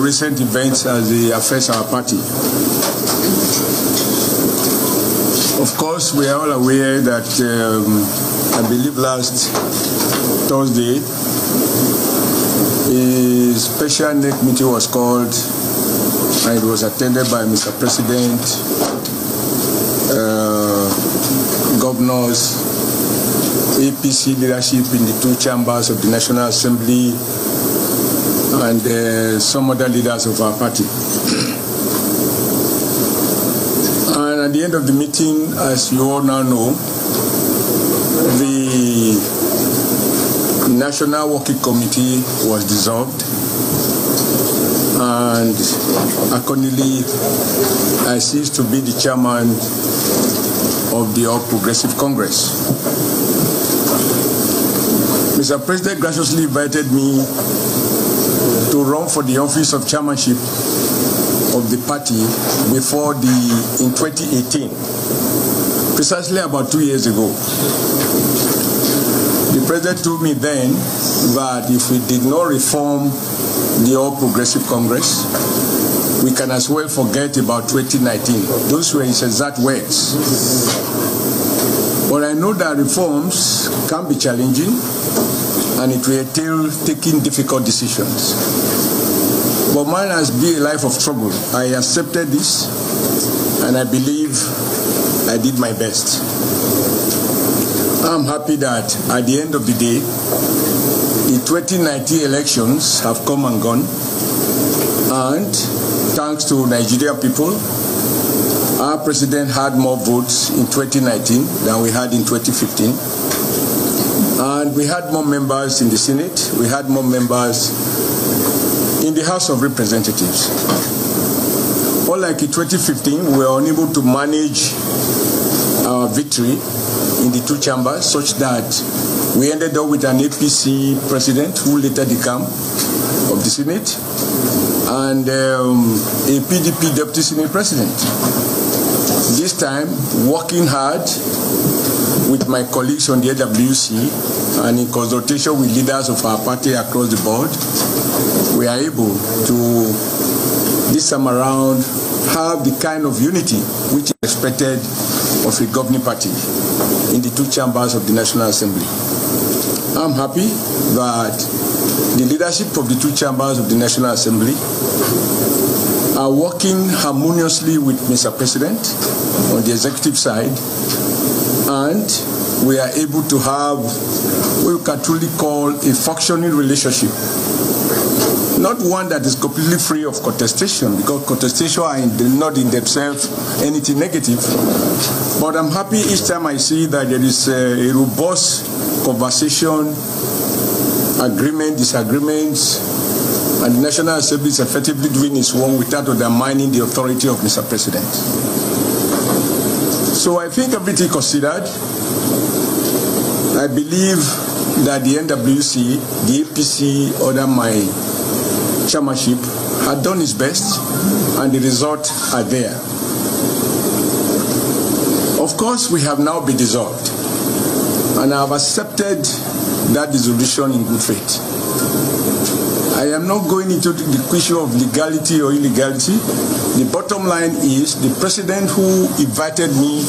recent events as they affect our party. Of course, we are all aware that I believe last Thursday, a special NEC meeting was called and it was attended by Mr. President, governors, APC leadership in the two chambers of the National Assembly, and some other leaders of our party. And at the end of the meeting, as you all now know, the National Working Committee was dissolved, and accordingly, I ceased to be the chairman of the All Progressive Congress. Mr. President graciously invited me to run for the office of chairmanship of the party in 2018, precisely about 2 years ago. The president told me then that if we did not reform the All Progressive Congress, we can as well forget about 2019. Those were his exact words. But I know that reforms can be challenging and it will entail taking difficult decisions. But mine has been a life of trouble. I accepted this and I believe I did my best. I'm happy that at the end of the day, the 2019 elections have come and gone, and thanks to Nigerian people, our president had more votes in 2019 than we had in 2015. And we had more members in the Senate, we had more members in the House of Representatives. Unlike in 2015, we were unable to manage our victory in the two chambers such that we ended up with an APC president who later became of the Senate and a PDP deputy Senate president. This time, working hard with my colleagues on the AWC and in consultation with leaders of our party across the board, we are able to, this time around, have the kind of unity which is expected of a governing party in the two chambers of the National Assembly. I'm happy that the leadership of the two chambers of the National Assembly are working harmoniously with Mr. President on the executive side, and we are able to have what we can truly call a functioning relationship. Not one that is completely free of contestation, because contestation are not in themselves anything negative. But I'm happy each time I see that there is a robust conversation, agreement, disagreements, and the National Assembly is effectively doing its work without undermining the authority of Mr. President. So I think everything considered, I believe that the NWC, the APC, under my chairmanship, had done its best, and the results are there. Of course, we have now been dissolved, and I have accepted that dissolution in good faith. I am not going into the issue of legality or illegality. The bottom line is the president who invited me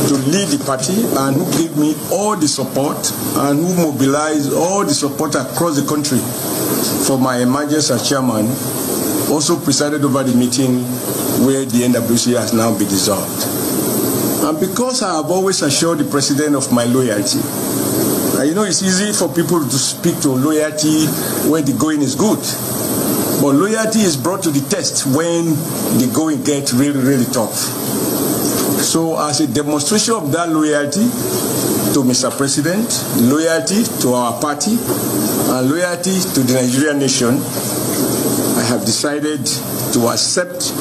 to lead the party and who gave me all the support and who mobilized all the support across the country for my emergence as chairman also presided over the meeting where the NWC has now been dissolved. And because I have always assured the president of my loyalty, you know, it's easy for people to speak to loyalty when the going is good. But loyalty is brought to the test when the going gets really, really tough. So as a demonstration of that loyalty to Mr. President, loyalty to our party, and loyalty to the Nigerian nation, I have decided to accept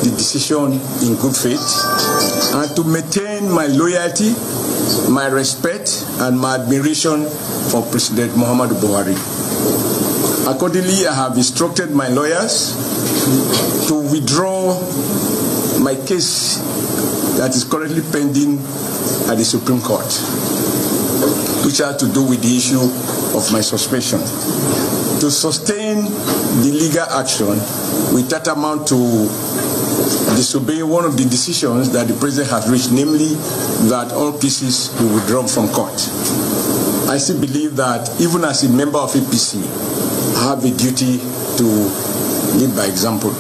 the decision in good faith and to maintain my loyalty, my respect, and my admiration for President Muhammadu Buhari. Accordingly, I have instructed my lawyers to withdraw my case that is currently pending at the Supreme Court, which has to do with the issue of my suspension. To sustain taking the legal action will tantamount to disobey one of the decisions that the president has reached, namely that all cases will be withdrawn from court. I still believe that even as a member of APC, I have a duty to lead by example.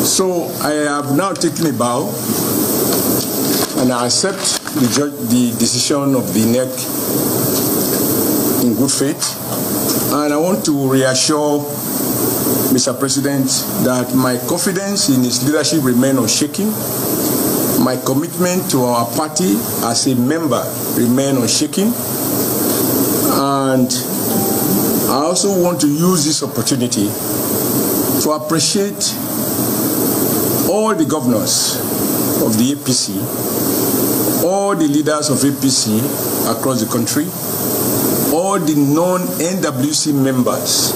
So I have now taken a bow and I accept the decision of the NEC in good faith. And I want to reassure Mr. President that my confidence in his leadership remains unshaken. My commitment to our party as a member remains unshaken. And I also want to use this opportunity to appreciate all the governors of the APC, all the leaders of APC across the country, all the non-NWC members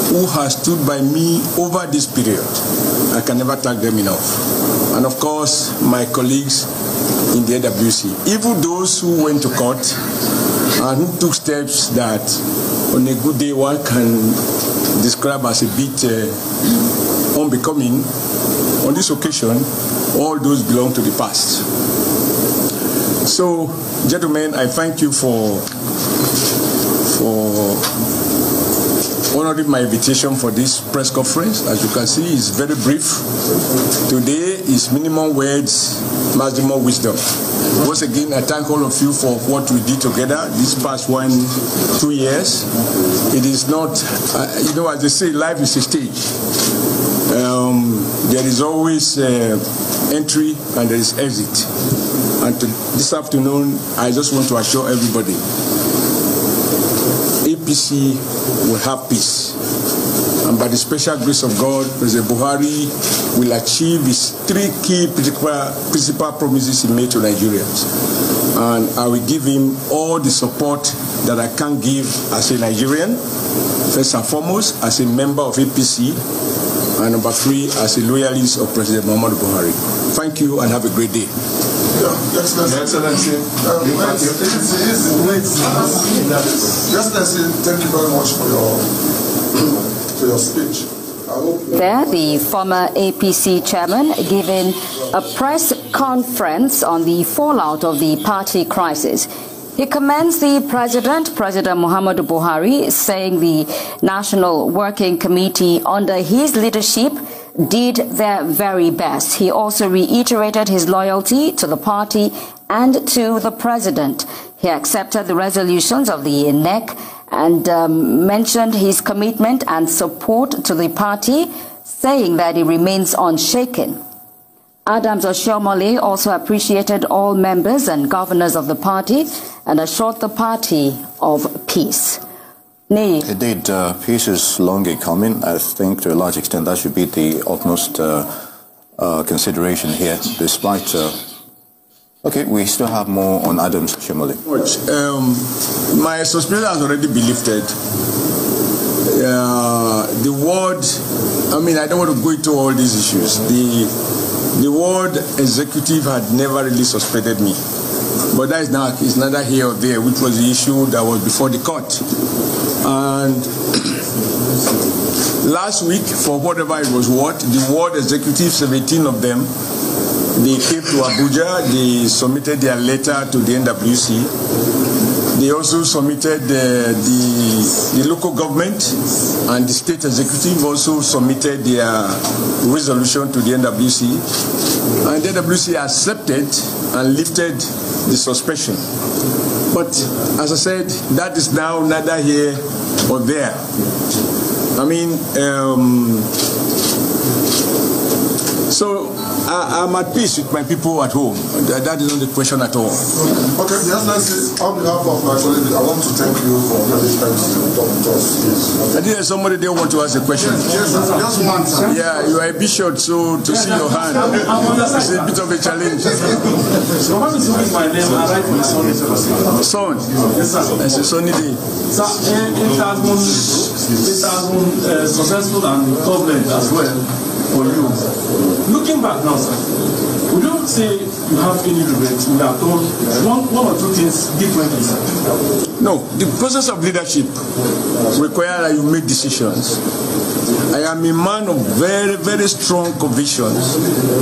who have stood by me over this period. I can never thank them enough. And of course, my colleagues in the NWC, even those who went to court and who took steps that on a good day one can describe as a bit unbecoming. On this occasion, all those belong to the past. So, gentlemen, I thank you for honoring my invitation for this press conference. As you can see, it's very brief. Today is minimum words, maximum wisdom. Once again, I thank all of you for what we did together this past 2 years. It is not, as they say, life is a stage. There is always entry and there is exit. And this afternoon, I just want to assure everybody, APC will have peace. And by the special grace of God, President Buhari will achieve his 3 key principal promises he made to Nigerians. And I will give him all the support that I can give as a Nigerian, first and foremost, as a member of APC, and number 3, as a loyalist of President Muhammadu Buhari. Thank you and have a great day. Excellency, thank you very much for your speech. There, the former APC chairman giving a press conference on the fallout of the party crisis. He commends the President Muhammadu Buhari, saying the National Working Committee under his leadership did their very best. He also reiterated his loyalty to the party and to the President. He accepted the resolutions of the NEC and mentioned his commitment and support to the party, saying that he remains unshaken. Adams Oshiomhole also appreciated all members and governors of the party and assured the party of peace. Indeed, peace is long coming. I think to a large extent that should be the utmost consideration here, despite... okay, we still have more on Adams Oshiomhole. My suspicion has already been lifted. The word, I don't want to go into all these issues. The word executive had never really suspended me. But that is neither here or there, which was the issue that was before the court. And last week, for whatever it was worth, the ward executive, 17 of them, they came to Abuja, they submitted their letter to the NWC. They also submitted the local government, and the state executive also submitted their resolution to the NWC. And the NWC accepted and lifted the suspension. But as I said, that is now neither here or there. So I'm at peace with my people at home. That is not the question at all. Okay, yes, on behalf of my colleagues, I want to thank you for having time to talk with us. I think there's somebody there want to ask a question. Yes, sir. Just one, sir. Yeah, you are a bishop, so to see your hand, it's a bit of a challenge. So what is my name? I write my son. Son? Yes, sir. It's a sunny day. Sir, it has been successful and turbulent as well for you. Looking back now, sir, would you say you have any regrets? You have done one or two things differently, sir? No, the process of leadership requires that you make decisions. I am a man of very, very strong convictions.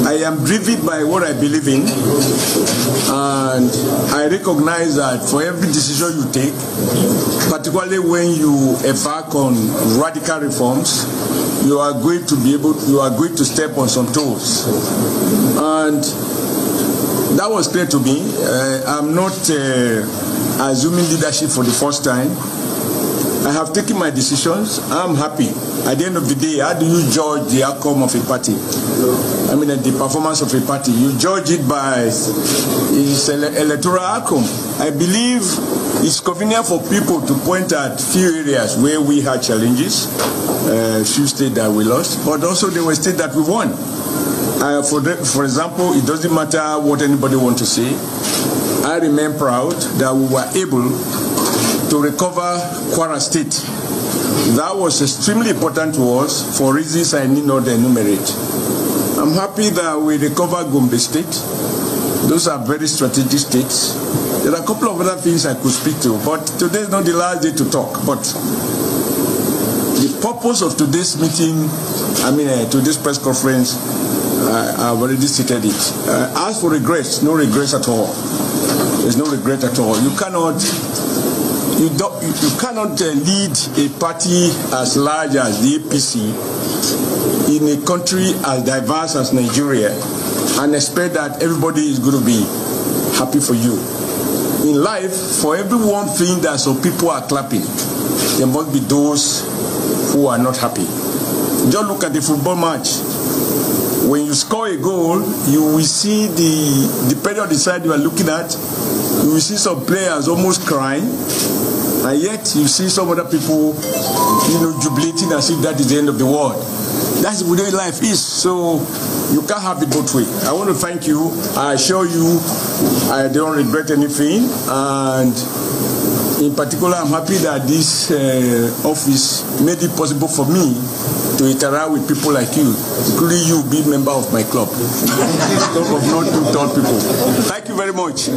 I am driven by what I believe in, and I recognize that for every decision you take, particularly when you embark on radical reforms, you are going to step on some toes. And that was clear to me. I'm not assuming leadership for the first time. I have taken my decisions. I'm happy. At the end of the day, how do you judge the outcome of a party? I mean, the performance of a party. You judge it by its electoral outcome. I believe it's convenient for people to point at few areas where we had challenges, few states that we lost, but also there were states that we won. For example, it doesn't matter what anybody wants to say. I remain proud that we were able to recover Kwara State. That was extremely important to us for reasons I need not enumerate. I'm happy that we recovered Gombe State. Those are very strategic states. There are a couple of other things I could speak to, but today is not the last day to talk. But the purpose of today's meeting, today's press conference, I've already stated it. As for regrets, no regrets at all. There's no regret at all. You cannot lead a party as large as the APC in a country as diverse as Nigeria and expect that everybody is going to be happy for you. In life, for every one thing that some people are clapping, there must be those who are not happy. Just look at the football match. When you score a goal, you will see depending on the side you are looking at, you will see some players almost crying, and yet you see some other people, jubilating as if that is the end of the world. That's the way life is. So you can't have it both ways. I want to thank you. I assure you, I don't regret anything, and in particular, I'm happy that this office made it possible for me to interact with people like you, including you being a member of my club. Club of not too tall people. Thank you very much.